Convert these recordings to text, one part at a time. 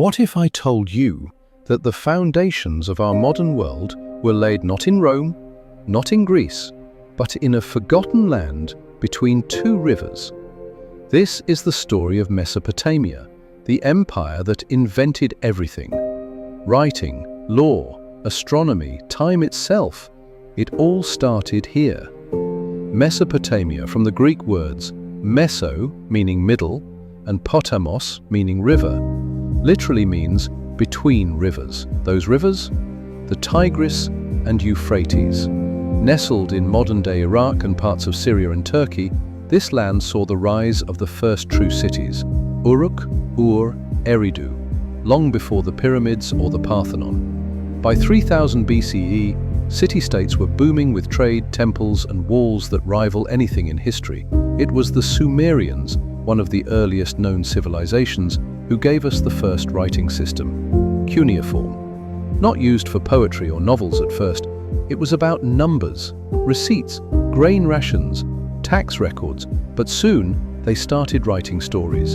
What if I told you that the foundations of our modern world were laid not in Rome, not in Greece, but in a forgotten land between two rivers? This is the story of Mesopotamia, the empire that invented everything. Writing, law, astronomy, time itself. It all started here. Mesopotamia, from the Greek words meso, meaning middle, and potamos, meaning river, literally means between rivers. Those rivers? The Tigris and Euphrates. Nestled in modern-day Iraq and parts of Syria and Turkey, this land saw the rise of the first true cities, Uruk, Ur, Eridu, long before the pyramids or the Parthenon. By 3000 BCE, city-states were booming with trade, temples, and walls that rival anything in history. It was the Sumerians, one of the earliest known civilizations, who gave us the first writing system, cuneiform. Not used for poetry or novels at first, it was about numbers, receipts, grain rations, tax records, but soon they started writing stories.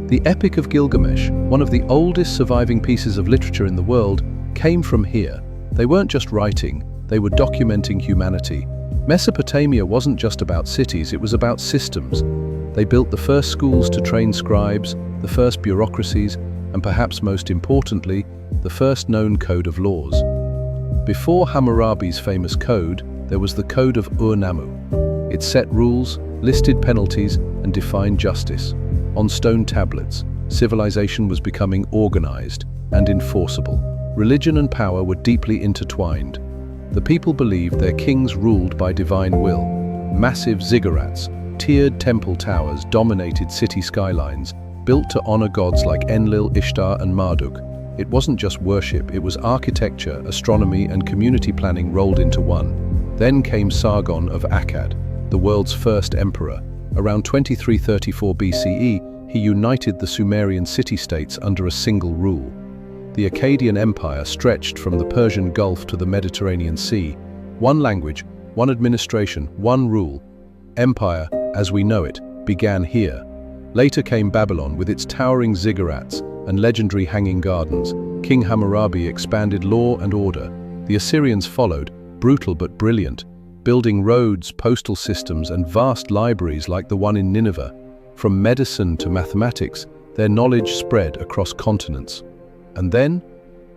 The Epic of Gilgamesh, one of the oldest surviving pieces of literature in the world, came from here. They weren't just writing, they were documenting humanity. Mesopotamia wasn't just about cities, it was about systems. They built the first schools to train scribes, the first bureaucracies, and perhaps most importantly, the first known code of laws. Before Hammurabi's famous code, there was the Code of Ur-Nammu. It set rules, listed penalties, and defined justice. On stone tablets, civilization was becoming organized and enforceable. Religion and power were deeply intertwined. The people believed their kings ruled by divine will. Massive ziggurats, tiered temple towers dominated city skylines, built to honor gods like Enlil, Ishtar, and Marduk. It wasn't just worship, it was architecture, astronomy, and community planning rolled into one. Then came Sargon of Akkad, the world's first emperor. Around 2334 BCE, he united the Sumerian city-states under a single rule. The Akkadian Empire stretched from the Persian Gulf to the Mediterranean Sea. One language, one administration, one rule. Empire, as we know it, began here. Later came Babylon with its towering ziggurats and legendary hanging gardens. King Hammurabi expanded law and order. The Assyrians followed, brutal but brilliant, building roads, postal systems, and vast libraries like the one in Nineveh. From medicine to mathematics, their knowledge spread across continents. And then,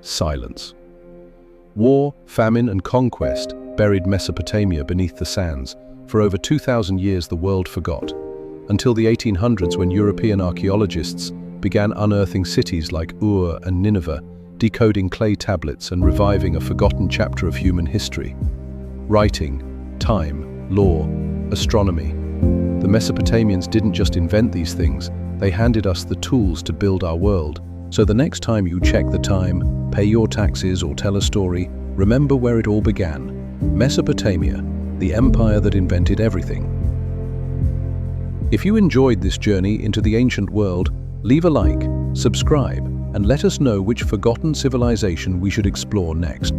silence. War, famine, and conquest buried Mesopotamia beneath the sands. For over 2,000 years the world forgot, until the 1800s when European archaeologists began unearthing cities like Ur and Nineveh, decoding clay tablets and reviving a forgotten chapter of human history. Writing, time, law, astronomy. The Mesopotamians didn't just invent these things, they handed us the tools to build our world. So the next time you check the time, pay your taxes, or tell a story, remember where it all began. Mesopotamia, the empire that invented everything. If you enjoyed this journey into the ancient world, leave a like, subscribe, and let us know which forgotten civilization we should explore next.